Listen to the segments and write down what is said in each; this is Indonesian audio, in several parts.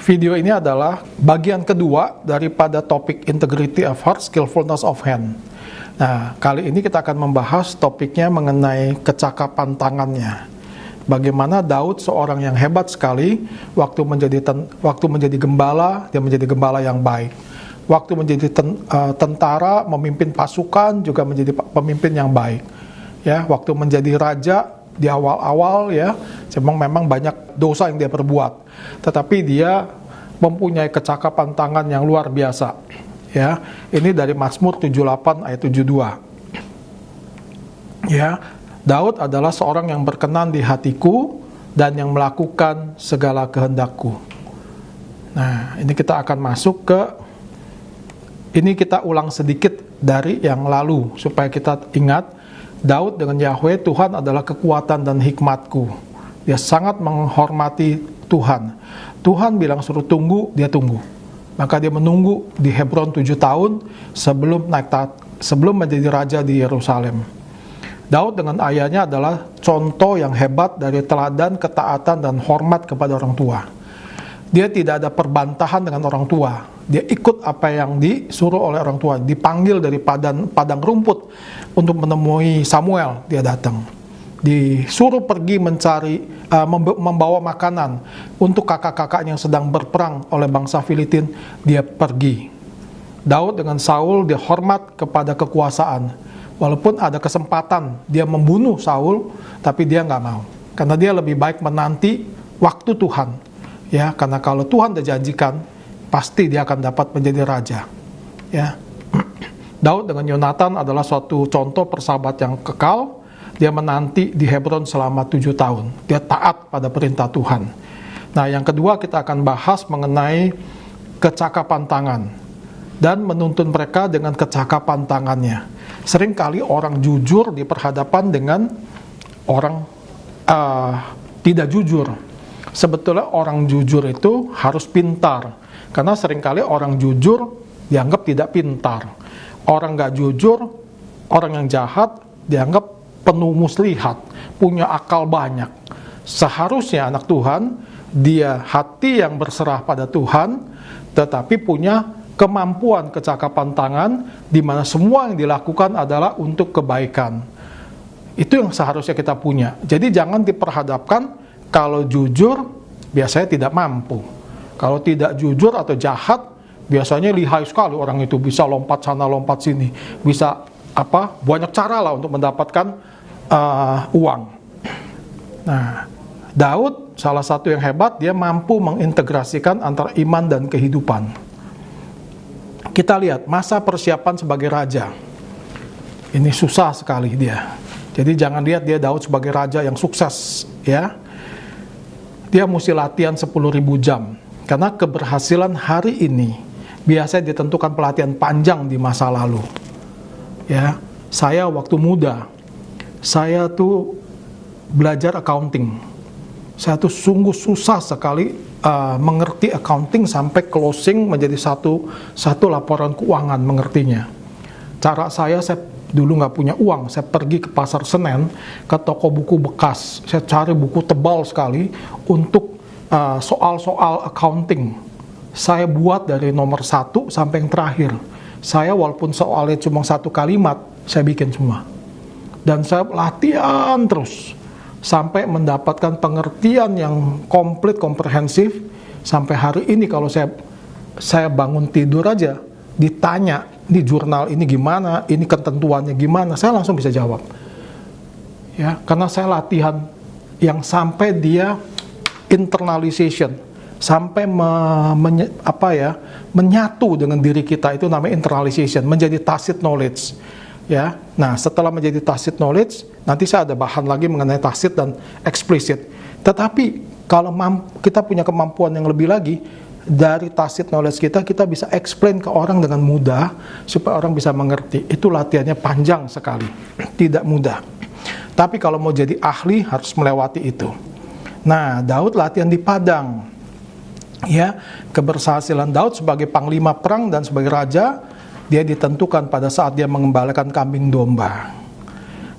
Video ini adalah bagian kedua daripada topik integrity of heart, skillfulness of hand. Nah, kali ini kita akan membahas topiknya mengenai kecakapan tangannya. Bagaimana Daud, seorang yang hebat sekali, waktu menjadi gembala, dia menjadi gembala yang baik. Waktu menjadi tentara, memimpin pasukan, juga menjadi pemimpin yang baik. Ya, waktu menjadi raja di awal-awal, ya, memang banyak dosa yang dia perbuat. Tetapi dia mempunyai kecakapan tangan yang luar biasa. Ya, ini dari Mazmur 78 ayat 72. Ya, Daud adalah seorang yang berkenan di hatiku dan yang melakukan segala kehendakku. Nah, ini kita akan masuk ke, ini kita ulang sedikit dari yang lalu supaya kita ingat. Daud dengan Yahweh, Tuhan adalah kekuatan dan hikmatku. Dia sangat menghormati Tuhan. Tuhan bilang suruh tunggu, dia tunggu. Maka dia menunggu di Hebron 7 tahun sebelum menjadi raja di Yerusalem. Daud dengan ayahnya adalah contoh yang hebat dari teladan, ketaatan, dan hormat kepada orang tua. Dia tidak ada perbantahan dengan orang tua. Dia ikut apa yang disuruh oleh orang tua. Dipanggil dari padang rumput untuk menemui Samuel, dia datang. Disuruh pergi mencari, membawa makanan untuk kakak-kakaknya yang sedang berperang oleh bangsa Filistin, dia pergi. Daud dengan Saul, dia hormat kepada kekuasaan. Walaupun ada kesempatan dia membunuh Saul, tapi dia nggak mau. Karena dia lebih baik menanti waktu Tuhan. Ya, karena kalau Tuhan sudah janjikan, pasti dia akan dapat menjadi raja. Ya. Daud dengan Yonatan adalah suatu contoh persahabat yang kekal. Dia menanti di Hebron selama 7 tahun. Dia taat pada perintah Tuhan. Nah, yang kedua kita akan bahas mengenai kecakapan tangan dan menuntun mereka dengan kecakapan tangannya. Seringkali orang jujur diperhadapkan dengan orang tidak jujur. Sebetulnya orang jujur itu harus pintar, karena seringkali orang jujur dianggap tidak pintar. Orang nggak jujur, orang yang jahat dianggap penuh muslihat, punya akal banyak. Seharusnya anak Tuhan, dia hati yang berserah pada Tuhan, tetapi punya kemampuan kecakapan tangan, di mana semua yang dilakukan adalah untuk kebaikan. Itu yang seharusnya kita punya. Jadi jangan diperhadapkan kalau jujur, biasanya tidak mampu. Kalau tidak jujur atau jahat, biasanya lihai sekali orang itu, bisa lompat sana, lompat sini. Bisa banyak cara lah untuk mendapatkan uang. Nah, Daud salah satu yang hebat, dia mampu mengintegrasikan antara iman dan kehidupan. Kita lihat masa persiapan sebagai raja. Ini susah sekali dia. Jadi jangan lihat dia Daud sebagai raja yang sukses, ya. Dia mesti latihan 10.000 jam. Karena keberhasilan hari ini biasanya ditentukan pelatihan panjang di masa lalu. Ya, saya waktu muda, saya tuh belajar accounting. Saya tuh sungguh susah sekali mengerti accounting sampai closing menjadi satu laporan keuangan mengertinya. Cara saya dulu nggak punya uang, saya pergi ke pasar Senen, ke toko buku bekas, saya cari buku tebal sekali untuk soal-soal accounting. Saya buat dari nomor 1 sampai yang terakhir. Saya walaupun soalnya cuma 1 kalimat, saya bikin semua. Dan saya latihan terus sampai mendapatkan pengertian yang komplit, komprehensif. Sampai hari ini kalau saya bangun tidur aja, ditanya, di jurnal ini gimana, ini ketentuannya gimana, saya langsung bisa jawab. Ya, karena saya latihan yang sampai dia internalization, sampai menyatu dengan diri kita, itu namanya internalization, menjadi tacit knowledge. Ya, nah setelah menjadi tacit knowledge, nanti saya ada bahan lagi mengenai tacit dan explicit. Tetapi kalau kita punya kemampuan yang lebih lagi, dari tacit knowledge kita bisa explain ke orang dengan mudah, supaya orang bisa mengerti. Itu latihannya panjang sekali, tidak mudah. Tapi kalau mau jadi ahli, harus melewati itu. Nah, Daud latihan di padang. Ya, keberhasilan Daud sebagai panglima perang dan sebagai raja, dia ditentukan pada saat dia mengembalakan kambing domba.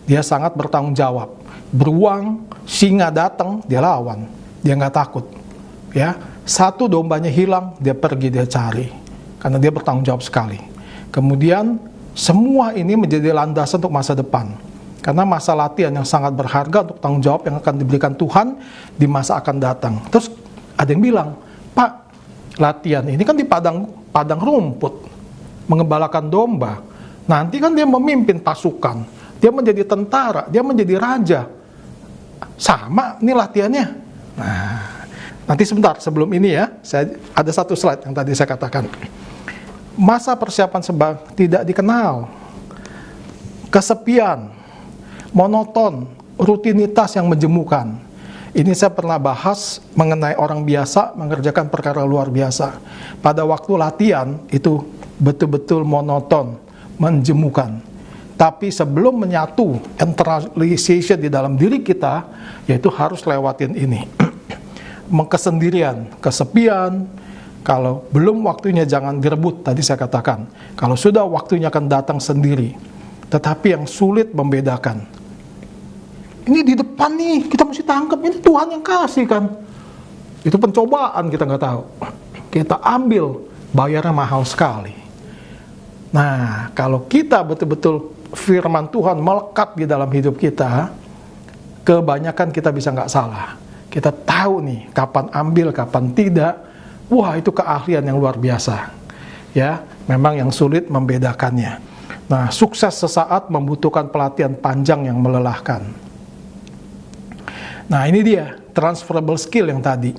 Dia sangat bertanggung jawab. Beruang, singa datang, dia lawan. Dia nggak takut. Ya, Satu dombanya hilang, dia pergi, dia cari. Karena dia bertanggung jawab sekali. Kemudian, semua ini menjadi landasan untuk masa depan. Karena masa latihan yang sangat berharga untuk tanggung jawab yang akan diberikan Tuhan di masa akan datang. Terus ada yang bilang, Pak, latihan ini kan di padang rumput, mengembalakan domba. Nanti kan dia memimpin pasukan, dia menjadi tentara, dia menjadi raja. Sama nih latihannya. Nah, nanti sebentar sebelum ini ya, ada satu slide yang tadi saya katakan. Masa persiapan tidak dikenal, kesepian, monoton, rutinitas yang menjemukan. Ini saya pernah bahas mengenai orang biasa mengerjakan perkara luar biasa. Pada waktu latihan itu betul-betul monoton, menjemukan. Tapi sebelum menyatu, internalization di dalam diri kita, yaitu harus lewatin ini. Kesendirian, kesepian, kalau belum waktunya jangan direbut, tadi saya katakan. Kalau sudah waktunya akan datang sendiri. Tetapi yang sulit membedakan. Ini di depan nih, kita mesti tangkap, ini Tuhan yang kasih kan. Itu pencobaan, kita nggak tahu. Kita ambil, bayarnya mahal sekali. Nah, kalau kita betul-betul firman Tuhan melekat di dalam hidup kita, kebanyakan kita bisa nggak salah. Kita tahu nih kapan ambil, kapan tidak. Wah, itu keahlian yang luar biasa. Ya, memang yang sulit membedakannya. Nah, sukses sesaat membutuhkan pelatihan panjang yang melelahkan. Nah, ini dia transferable skill yang tadi.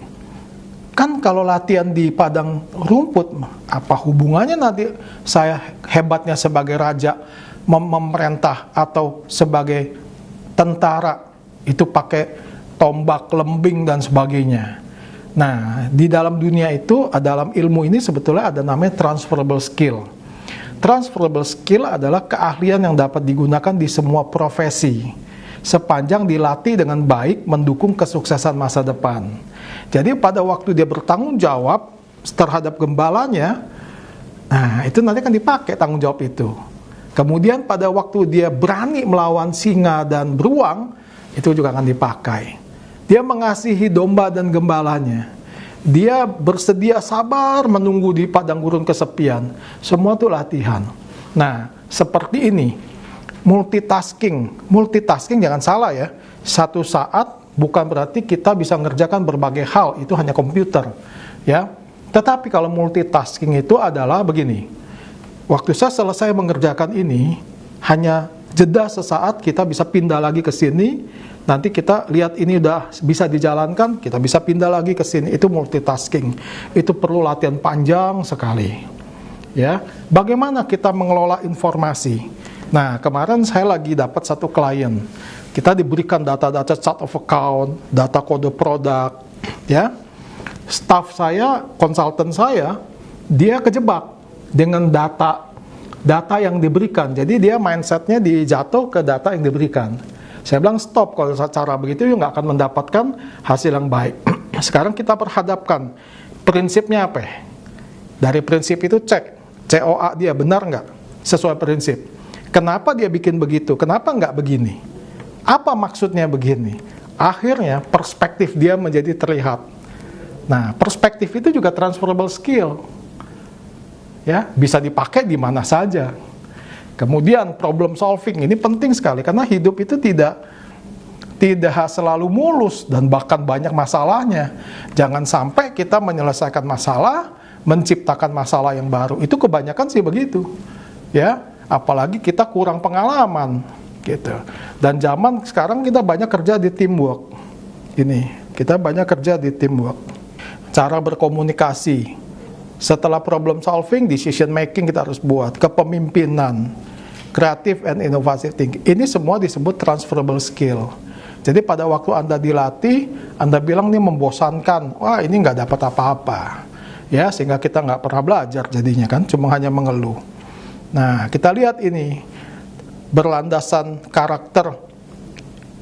Kan kalau latihan di padang rumput, apa hubungannya nanti saya hebatnya sebagai raja memerintah atau sebagai tentara itu pakai tombak, lembing, dan sebagainya. Nah, di dalam dunia itu, dalam ilmu ini sebetulnya ada namanya transferable skill. Transferable skill adalah keahlian yang dapat digunakan di semua profesi, sepanjang dilatih dengan baik mendukung kesuksesan masa depan. Jadi pada waktu dia bertanggung jawab terhadap gembalanya, nah itu nanti akan dipakai tanggung jawab itu. Kemudian pada waktu dia berani melawan singa dan beruang, itu juga akan dipakai. Dia mengasihi domba dan gembalanya. Dia bersedia sabar menunggu di padang gurun kesepian. Semua itu latihan. Nah, seperti ini. Multitasking jangan salah ya. Satu saat bukan berarti kita bisa mengerjakan berbagai hal. Itu hanya komputer. Ya. Tetapi kalau multitasking itu adalah begini. Waktu saya selesai mengerjakan ini, hanya jeda sesaat kita bisa pindah lagi ke sini. Nanti kita lihat ini udah bisa dijalankan, kita bisa pindah lagi ke sini. Itu multitasking. Itu perlu latihan panjang sekali. Ya, bagaimana kita mengelola informasi? Nah, kemarin saya lagi dapat satu klien. Kita diberikan data-data chart of account, data kode produk, ya. Staff saya, konsultan saya, dia kejebak dengan data yang diberikan. Jadi dia mindsetnya dijatuh ke data yang diberikan. Saya bilang stop, kalau cara begitu nggak akan mendapatkan hasil yang baik. Sekarang kita perhadapkan prinsipnya apa? Dari prinsip itu cek COA dia benar nggak sesuai prinsip. Kenapa dia bikin begitu? Kenapa nggak begini? Apa maksudnya begini? Akhirnya perspektif dia menjadi terlihat. Nah, perspektif itu juga transferable skill. Ya, bisa dipakai di mana saja. Kemudian problem solving ini penting sekali karena hidup itu tidak selalu mulus dan bahkan banyak masalahnya. Jangan sampai kita menyelesaikan masalah, menciptakan masalah yang baru. Itu kebanyakan sih begitu. Ya, apalagi kita kurang pengalaman gitu. Dan zaman sekarang kita banyak kerja di teamwork. Kita banyak kerja di teamwork. Cara berkomunikasi. Setelah problem solving, decision making kita harus buat, kepemimpinan, creative and innovative thinking. Ini semua disebut transferable skill. Jadi pada waktu Anda dilatih, Anda bilang ini membosankan, wah ini nggak dapat apa-apa. Ya, sehingga kita nggak pernah belajar jadinya kan, cuma hanya mengeluh. Nah, kita lihat ini, berlandasan karakter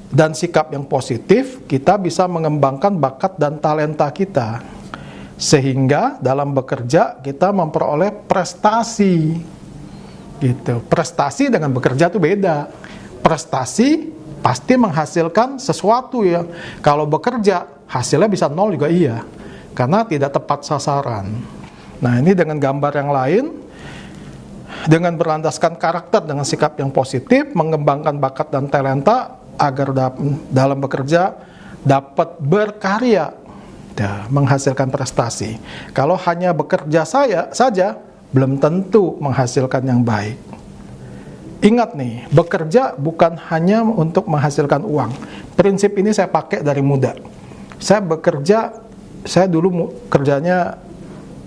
dan sikap yang positif, kita bisa mengembangkan bakat dan talenta kita. Sehingga dalam bekerja kita memperoleh prestasi gitu. Prestasi dengan bekerja itu beda. Prestasi pasti menghasilkan sesuatu ya. Kalau bekerja hasilnya bisa nol juga iya. karena tidak tepat sasaran. Nah, ini dengan gambar yang lain, dengan berlandaskan karakter dengan sikap yang positif, mengembangkan bakat dan talenta agar dalam bekerja dapat berkarya, menghasilkan prestasi. Kalau hanya bekerja saja, belum tentu menghasilkan yang baik. Ingat nih, bekerja bukan hanya untuk menghasilkan uang. Prinsip ini saya pakai dari muda. Saya dulu kerjanya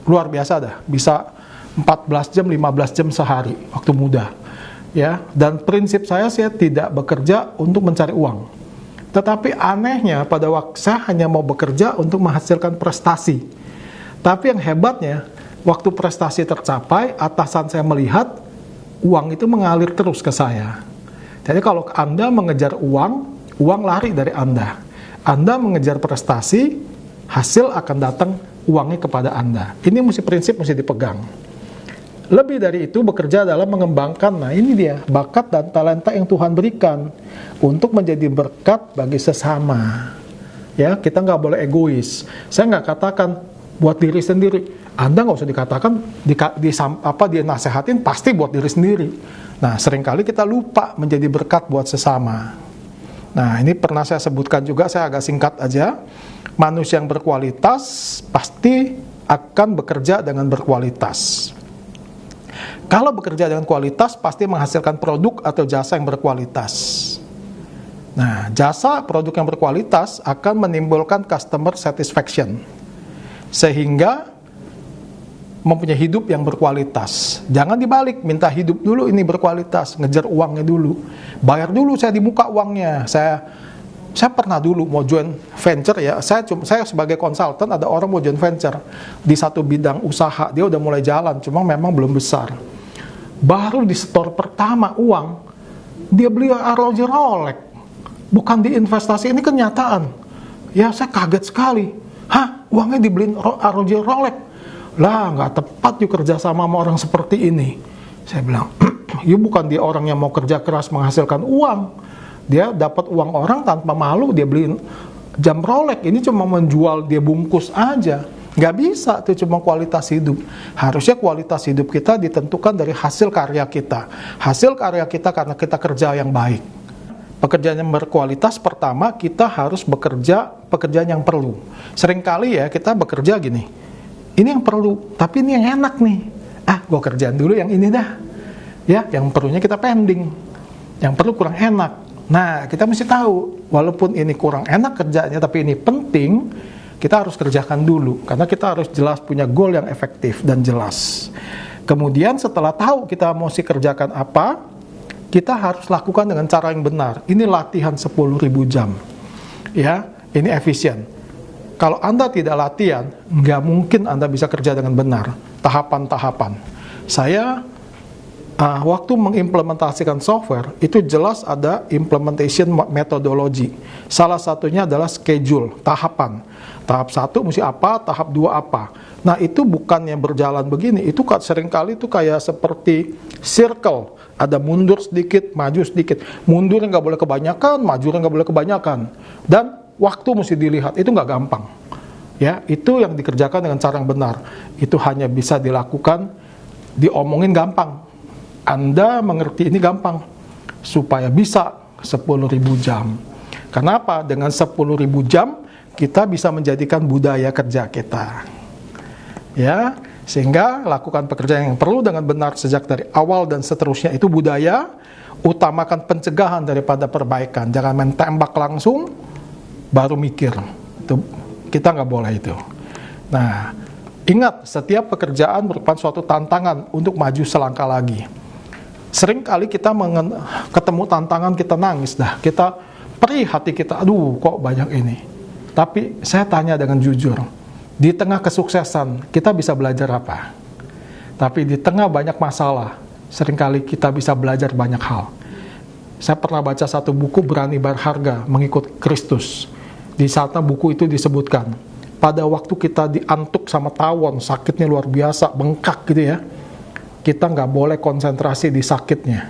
luar biasa dah, bisa 14 jam, 15 jam sehari waktu muda. Ya, dan prinsip saya tidak bekerja untuk mencari uang. Tetapi anehnya pada waktu saya hanya mau bekerja untuk menghasilkan prestasi. Tapi yang hebatnya, waktu prestasi tercapai, atasan saya melihat uang itu mengalir terus ke saya. Jadi kalau Anda mengejar uang, uang lari dari Anda. Anda mengejar prestasi, hasil akan datang uangnya kepada Anda. Ini prinsip mesti dipegang. Lebih dari itu, bekerja adalah mengembangkan, nah ini dia, bakat dan talenta yang Tuhan berikan untuk menjadi berkat bagi sesama. Ya, kita nggak boleh egois. Saya nggak katakan buat diri sendiri. Anda nggak usah dikatakan, dinasehatin pasti buat diri sendiri. Nah, seringkali kita lupa menjadi berkat buat sesama. Nah, ini pernah saya sebutkan juga, saya agak singkat aja. Manusia yang berkualitas pasti akan bekerja dengan berkualitas. Kalau bekerja dengan kualitas, pasti menghasilkan produk atau jasa yang berkualitas. Nah, jasa produk yang berkualitas akan menimbulkan customer satisfaction, sehingga mempunyai hidup yang berkualitas. Jangan dibalik, minta hidup dulu ini berkualitas, ngejar uangnya dulu. Bayar dulu, saya di muka uangnya. Saya pernah dulu mau join venture ya, saya sebagai konsultan, ada orang mau join venture di satu bidang usaha, dia udah mulai jalan, cuma memang belum besar. Baru di store pertama uang, dia beli arloji Rolex, bukan diinvestasi, ini kenyataan. Ya, saya kaget sekali. Hah, uangnya dibeliin arloji Rolex? Lah, nggak tepat yuk kerja sama orang seperti ini. Saya bilang, yuk bukan dia orang yang mau kerja keras menghasilkan uang. Dia dapat uang orang tanpa malu, dia beliin jam Rolex, ini cuma menjual, dia bungkus aja. Nggak bisa, itu cuma kualitas hidup. Harusnya kualitas hidup kita ditentukan dari hasil karya kita. Hasil karya kita karena kita kerja yang baik. Pekerjaan yang berkualitas, pertama kita harus bekerja pekerjaan yang perlu. Seringkali ya kita bekerja gini, ini yang perlu, tapi ini yang enak nih. Gue kerjaan dulu yang ini dah. Ya, yang perlunya kita pending. Yang perlu kurang enak. Nah, kita mesti tahu, walaupun ini kurang enak kerjanya, tapi ini penting, kita harus kerjakan dulu, karena kita harus jelas punya goal yang efektif dan jelas. Kemudian setelah tahu kita mesti kerjakan apa, kita harus lakukan dengan cara yang benar. Ini latihan 10.000 jam. Ya, ini efisien. Kalau Anda tidak latihan, nggak mungkin Anda bisa kerja dengan benar. Tahapan-tahapan. Saya waktu mengimplementasikan software, itu jelas ada implementation methodology. Salah satunya adalah schedule, tahapan. Tahap 1 mesti apa, tahap 2 apa. Nah, itu bukannya berjalan begini, itu seringkali itu kayak seperti circle. Ada mundur sedikit, maju sedikit. Mundurnya nggak boleh kebanyakan, majunya nggak boleh kebanyakan. Dan waktu mesti dilihat, itu nggak gampang. Ya, itu yang dikerjakan dengan cara yang benar. Itu hanya bisa dilakukan, diomongin gampang. Anda mengerti ini gampang, supaya bisa 10.000 jam. Kenapa? Dengan 10.000 jam, kita bisa menjadikan budaya kerja kita. Ya, sehingga lakukan pekerjaan yang perlu dengan benar sejak dari awal dan seterusnya, itu budaya. Utamakan pencegahan daripada perbaikan. Jangan main tembak langsung, baru mikir. Itu, kita nggak boleh itu. Nah, ingat, setiap pekerjaan merupakan suatu tantangan untuk maju selangkah lagi. Sering kali kita ketemu tantangan, kita nangis dah. Kita perih hati kita, aduh kok banyak ini. Tapi saya tanya dengan jujur, di tengah kesuksesan, kita bisa belajar apa? Tapi di tengah banyak masalah, seringkali kita bisa belajar banyak hal. Saya pernah baca satu buku, Berani Berharga, Mengikut Kristus. Di sana buku itu disebutkan, pada waktu kita diantuk sama tawon, sakitnya luar biasa, bengkak gitu ya, kita nggak boleh konsentrasi di sakitnya.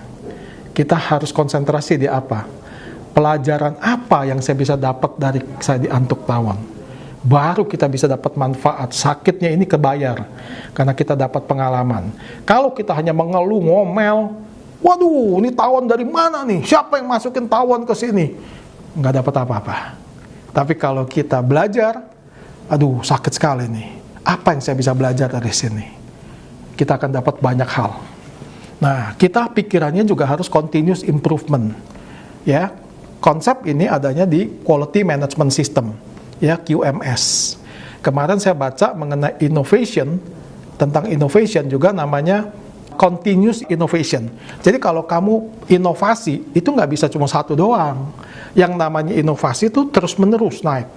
Kita harus konsentrasi di apa? Pelajaran apa yang saya bisa dapat dari saya diantuk tawon? baru kita bisa dapat manfaat. Sakitnya ini kebayar karena kita dapat pengalaman. Kalau kita hanya mengeluh, ngomel, waduh, ini tawon dari mana nih? Siapa yang masukin tawon ke sini? Nggak dapat apa-apa. Tapi kalau kita belajar, aduh, sakit sekali nih. Apa yang saya bisa belajar dari sini? Kita akan dapat banyak hal. Nah, kita pikirannya juga harus continuous improvement. Ya, konsep ini adanya di Quality Management System, ya, QMS. Kemarin saya baca mengenai innovation, tentang innovation juga namanya continuous innovation. Jadi kalau kamu inovasi, itu nggak bisa cuma satu doang. Yang namanya inovasi itu terus-menerus naik.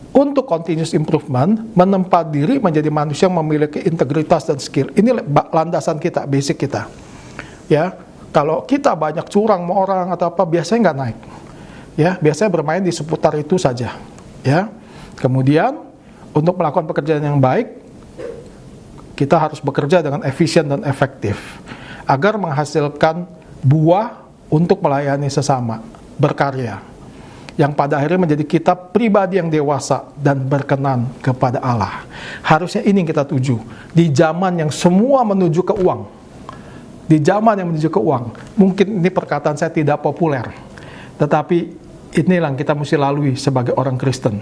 Untuk continuous improvement, menempa diri menjadi manusia yang memiliki integritas dan skill. Ini landasan kita, basic kita. Ya, kalau kita banyak curang sama orang atau apa, biasanya nggak naik. Ya, biasanya bermain di seputar itu saja. Ya, kemudian untuk melakukan pekerjaan yang baik, kita harus bekerja dengan efisien dan efektif agar menghasilkan buah untuk melayani sesama, berkarya, yang pada akhirnya menjadi kita pribadi yang dewasa dan berkenan kepada Allah. Harusnya ini yang kita tuju. Di zaman yang semua menuju ke uang. Di zaman yang menuju ke uang. Mungkin ini perkataan saya tidak populer. Tetapi inilah yang kita mesti lalui sebagai orang Kristen.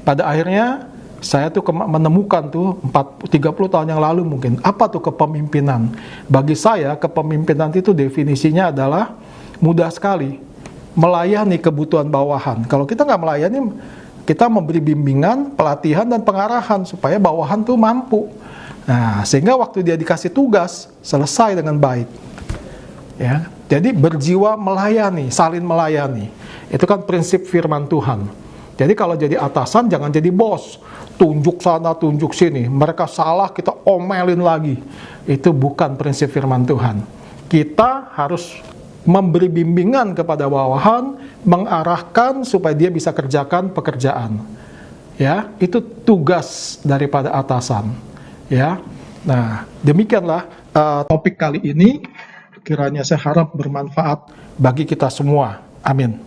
Pada akhirnya, saya tuh menemukan tuh 30 tahun yang lalu mungkin. Apa tuh kepemimpinan? Bagi saya, kepemimpinan itu definisinya adalah mudah sekali. Melayani kebutuhan bawahan. Kalau kita nggak melayani, kita memberi bimbingan, pelatihan, dan pengarahan supaya bawahan tuh mampu. Nah, sehingga waktu dia dikasih tugas, selesai dengan baik. Ya, jadi berjiwa melayani, saling melayani. Itu kan prinsip firman Tuhan. Jadi kalau jadi atasan, jangan jadi bos. Tunjuk sana, tunjuk sini. Mereka salah, kita omelin lagi. Itu bukan prinsip firman Tuhan. Kita harus memberi bimbingan kepada bawahan, mengarahkan supaya dia bisa kerjakan pekerjaan. Ya, itu tugas daripada atasan. Ya, nah demikianlah topik kali ini. Kiranya saya harap bermanfaat bagi kita semua. Amin.